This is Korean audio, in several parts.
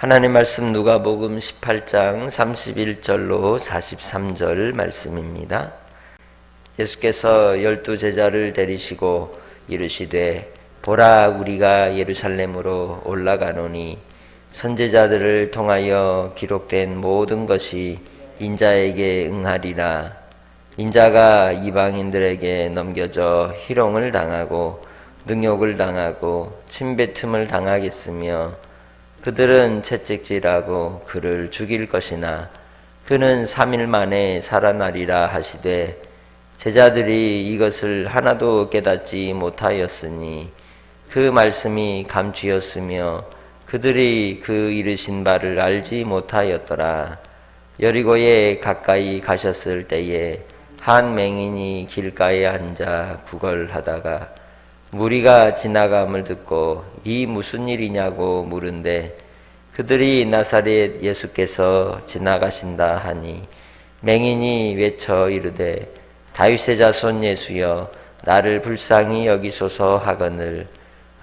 하나님 말씀 누가복음 18장 31절로 43절 말씀입니다. 예수께서 12 제자를 데리시고 이르시되 보라 우리가 예루살렘으로 올라가노니 선지자들을 통하여 기록된 모든 것이 인자에게 응하리라. 인자가 이방인들에게 넘겨져 희롱을 당하고 능욕을 당하고 침뱉음을 당하겠으며 그들은 채찍질하고 그를 죽일 것이나 그는 3일 만에 살아나리라 하시되 제자들이 이것을 하나도 깨닫지 못하였으니 그 말씀이 감추였으며 그들이 그 이르신 바를 알지 못하였더라. 여리고에 가까이 가셨을 때에 한 맹인이 길가에 앉아 구걸하다가 무리가 지나감을 듣고 이 무슨 일이냐고 물은데 그들이 나사렛 예수께서 지나가신다 하니 맹인이 외쳐 이르되 다윗의 자손 예수여 나를 불쌍히 여기소서 하거늘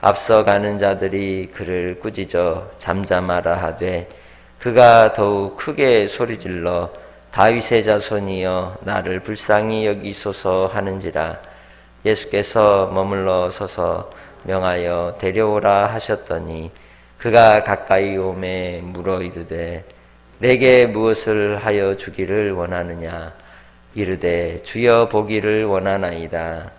앞서가는 자들이 그를 꾸짖어 잠잠하라 하되 그가 더욱 크게 소리질러 다윗의 자손이여 나를 불쌍히 여기소서 하는지라. 예수께서 머물러 서서 명하여 데려오라 하셨더니 그가 가까이 오매 물어 이르되 내게 무엇을 하여 주기를 원하느냐. 이르되 주여 보기를 원하나이다.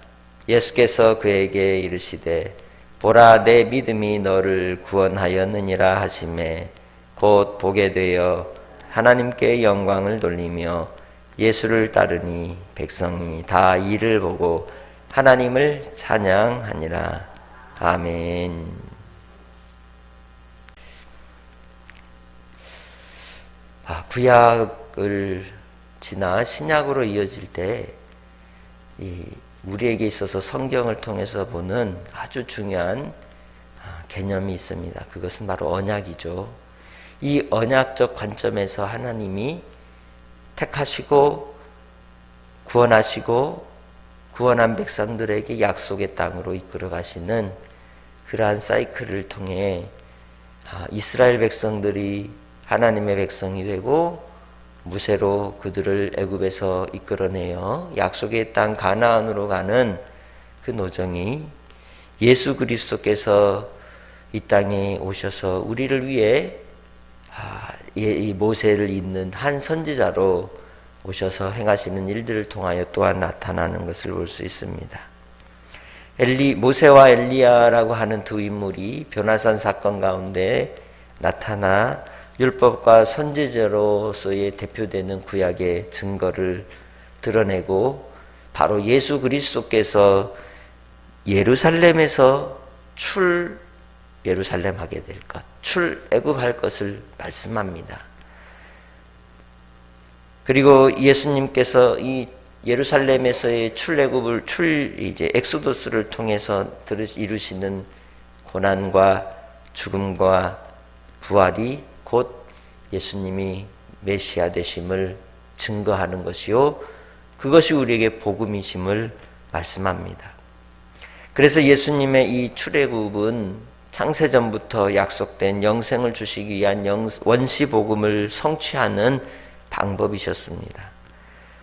예수께서 그에게 이르시되 보라 내 믿음이 너를 구원하였느니라 하시매 곧 보게 되어 하나님께 영광을 돌리며 예수를 따르니 백성이 다 이를 보고 하나님을 찬양하니라. 아멘. 구약을 지나 신약으로 이어질 때 우리에게 있어서 성경을 통해서 보는 아주 중요한 개념이 있습니다. 그것은 바로 언약이죠. 이 언약적 관점에서 하나님이 택하시고 구원하시고 구원한 백성들에게 약속의 땅으로 이끌어 가시는 그러한 사이클을 통해 이스라엘 백성들이 하나님의 백성이 되고 무세로 그들을 애굽에서 이끌어내어 약속의 땅 가나안으로 가는 그 노정이 예수 그리스도께서 이 땅에 오셔서 우리를 위해 이 모세를 잇는 한 선지자로 오셔서 행하시는 일들을 통하여 또한 나타나는 것을 볼 수 있습니다. 모세와 엘리야라고 하는 두 인물이 변화산 사건 가운데 나타나 율법과 선지자로서의 대표되는 구약의 증거를 드러내고 바로 예수 그리스도께서 예루살렘에서 예루살렘하게 될 것, 출애굽할 것을 말씀합니다. 그리고 예수님께서 이 예루살렘에서의 출애굽을 엑소도스를 통해서 이루시는 고난과 죽음과 부활이 곧 예수님이 메시아 되심을 증거하는 것이요 그것이 우리에게 복음이심을 말씀합니다. 그래서 예수님의 이 출애굽은 창세전부터 약속된 영생을 주시기 위한 원시 복음을 성취하는 방법이셨습니다.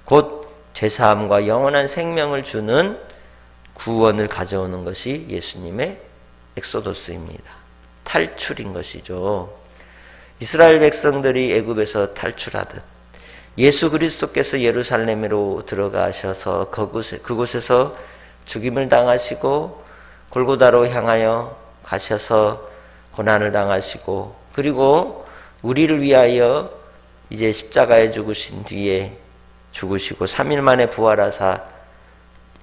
곧 죄사함과 영원한 생명을 주는 구원을 가져오는 것이 예수님의 엑소도스입니다. 탈출인 것이죠. 이스라엘 백성들이 애굽에서 탈출하듯 예수 그리스도께서 예루살렘으로 들어가셔서 그곳에서 죽임을 당하시고 골고다로 향하여 가셔서 고난을 당하시고 그리고 우리를 위하여 이제 십자가에 죽으신 뒤에 죽으시고 3일 만에 부활하사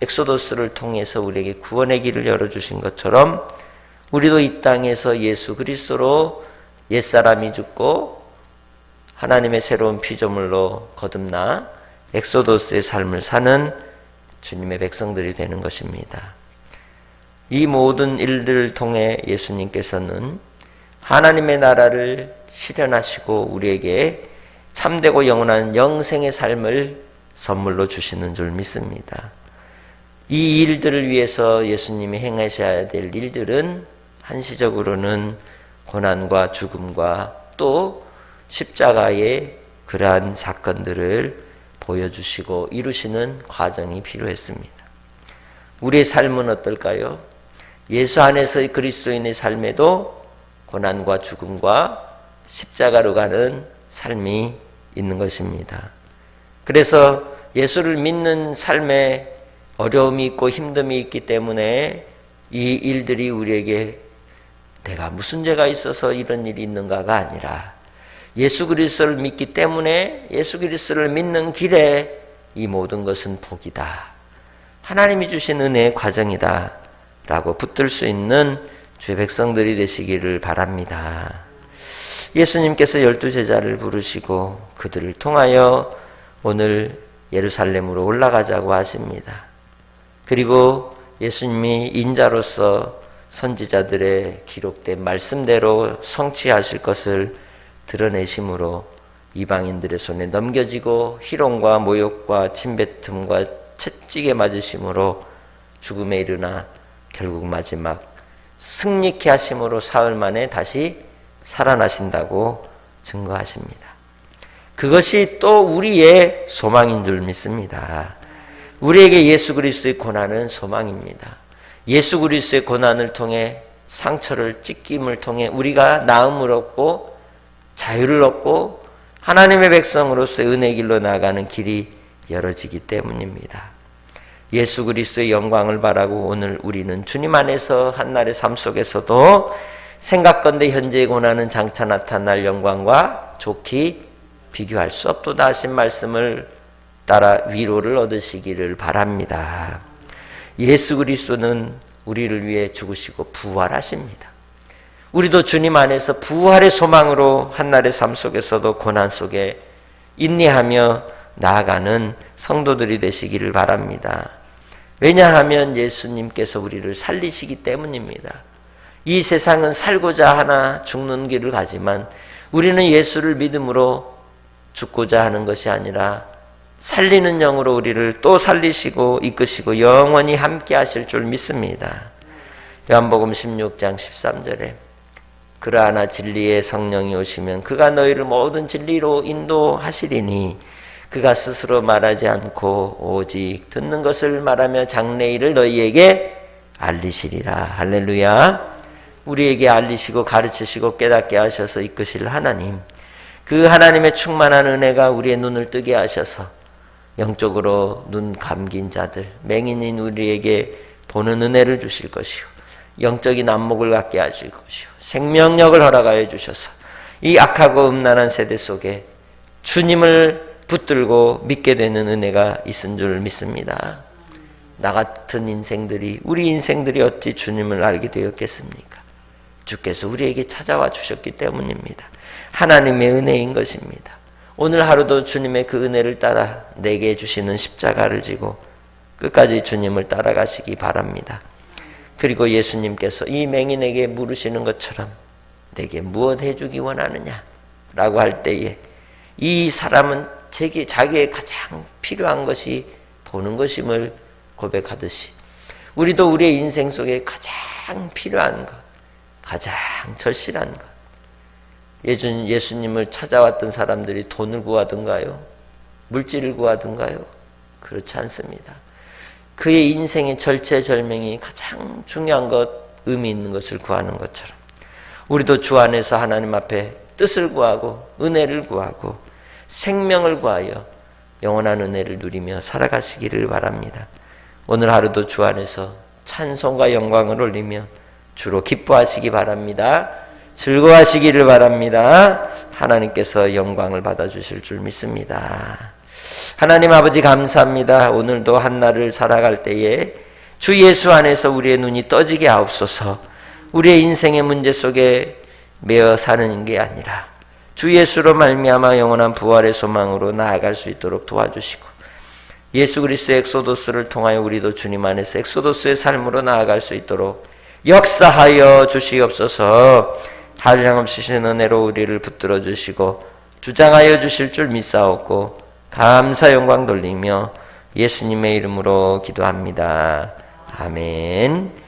엑소도스를 통해서 우리에게 구원의 길을 열어주신 것처럼 우리도 이 땅에서 예수 그리스도로 옛사람이 죽고 하나님의 새로운 피조물로 거듭나 엑소도스의 삶을 사는 주님의 백성들이 되는 것입니다. 이 모든 일들을 통해 예수님께서는 하나님의 나라를 실현하시고 우리에게 참되고 영원한 영생의 삶을 선물로 주시는 줄 믿습니다. 이 일들을 위해서 예수님이 행하셔야 될 일들은 한시적으로는 고난과 죽음과 또 십자가의 그러한 사건들을 보여주시고 이루시는 과정이 필요했습니다. 우리의 삶은 어떨까요? 예수 안에서의 그리스도인의 삶에도 고난과 죽음과 십자가로 가는 삶이 있는 것입니다. 그래서 예수를 믿는 삶에 어려움이 있고 힘듦이 있기 때문에 이 일들이 우리에게 내가 무슨 죄가 있어서 이런 일이 있는가가 아니라 예수 그리스도를 믿기 때문에 예수 그리스도를 믿는 길에 이 모든 것은 복이다. 하나님이 주신 은혜의 과정이다. 라고 붙들 수 있는 주의 백성들이 되시기를 바랍니다. 예수님께서 12제자를 부르시고 그들을 통하여 오늘 예루살렘으로 올라가자고 하십니다. 그리고 예수님이 인자로서 선지자들의 기록된 말씀대로 성취하실 것을 드러내심으로 이방인들의 손에 넘겨지고 희롱과 모욕과 침뱉음과 채찍에 맞으심으로 죽음에 이르나 결국 마지막 승리케 하심으로 사흘 만에 다시 살아나신다고 증거하십니다. 그것이 또 우리의 소망인 줄 믿습니다. 우리에게 예수 그리스도의 고난은 소망입니다. 예수 그리스도의 고난을 통해 상처를 찢김을 통해 우리가 나음을 얻고 자유를 얻고 하나님의 백성으로서의 은혜의 길로 나아가는 길이 열어지기 때문입니다. 예수 그리스도의 영광을 바라고 오늘 우리는 주님 안에서 한날의 삶 속에서도 생각건대 현재의 고난은 장차 나타날 영광과 좋게 비교할 수 없도다 하신 말씀을 따라 위로를 얻으시기를 바랍니다. 예수 그리스도는 우리를 위해 죽으시고 부활하십니다. 우리도 주님 안에서 부활의 소망으로 한날의 삶 속에서도 고난 속에 인내하며 나아가는 성도들이 되시기를 바랍니다. 왜냐하면 예수님께서 우리를 살리시기 때문입니다. 이 세상은 살고자 하나 죽는 길을 가지만 우리는 예수를 믿음으로 죽고자 하는 것이 아니라 살리는 영으로 우리를 또 살리시고 이끄시고 영원히 함께 하실 줄 믿습니다. 요한복음 16장 13절에 그러하나 진리의 성령이 오시면 그가 너희를 모든 진리로 인도하시리니 그가 스스로 말하지 않고 오직 듣는 것을 말하며 장래일을 너희에게 알리시리라. 할렐루야. 우리에게 알리시고 가르치시고 깨닫게 하셔서 이끄실 하나님, 그 하나님의 충만한 은혜가 우리의 눈을 뜨게 하셔서 영적으로 눈 감긴 자들, 맹인인 우리에게 보는 은혜를 주실 것이요 영적인 안목을 갖게 하실 것이요 생명력을 허락하여 주셔서 이 악하고 음란한 세대 속에 주님을 붙들고 믿게 되는 은혜가 있은 줄 믿습니다. 나 같은 인생들이, 우리 인생들이 어찌 주님을 알게 되었겠습니까? 주께서 우리에게 찾아와 주셨기 때문입니다. 하나님의 은혜인 것입니다. 오늘 하루도 주님의 그 은혜를 따라 내게 주시는 십자가를 지고 끝까지 주님을 따라가시기 바랍니다. 그리고 예수님께서 이 맹인에게 물으시는 것처럼 내게 무엇 해주기 원하느냐? 라고 할 때에 이 사람은 자기의 가장 필요한 것이 보는 것임을 고백하듯이 우리도 우리의 인생 속에 가장 필요한 것, 가장 절실한 것, 예수님을 찾아왔던 사람들이 돈을 구하던가요? 물질을 구하던가요? 그렇지 않습니다. 그의 인생의 절체절명이 가장 중요한 것, 의미 있는 것을 구하는 것처럼 우리도 주 안에서 하나님 앞에 뜻을 구하고 은혜를 구하고 생명을 구하여 영원한 은혜를 누리며 살아가시기를 바랍니다. 오늘 하루도 주 안에서 찬송과 영광을 올리며 주로 기뻐하시기 바랍니다. 즐거워하시기를 바랍니다. 하나님께서 영광을 받아주실 줄 믿습니다. 하나님 아버지 감사합니다. 오늘도 한날을 살아갈 때에 주 예수 안에서 우리의 눈이 떠지게 하옵소서. 우리의 인생의 문제 속에 매어 사는 게 아니라 주 예수로 말미암아 영원한 부활의 소망으로 나아갈 수 있도록 도와주시고 예수 그리스도의 엑소도스를 통하여 우리도 주님 안에서 엑소도스의 삶으로 나아갈 수 있도록 역사하여 주시옵소서. 한량없으신 은혜로 우리를 붙들어 주시고 주장하여 주실 줄 믿사옵고 감사 영광 돌리며 예수님의 이름으로 기도합니다. 아멘.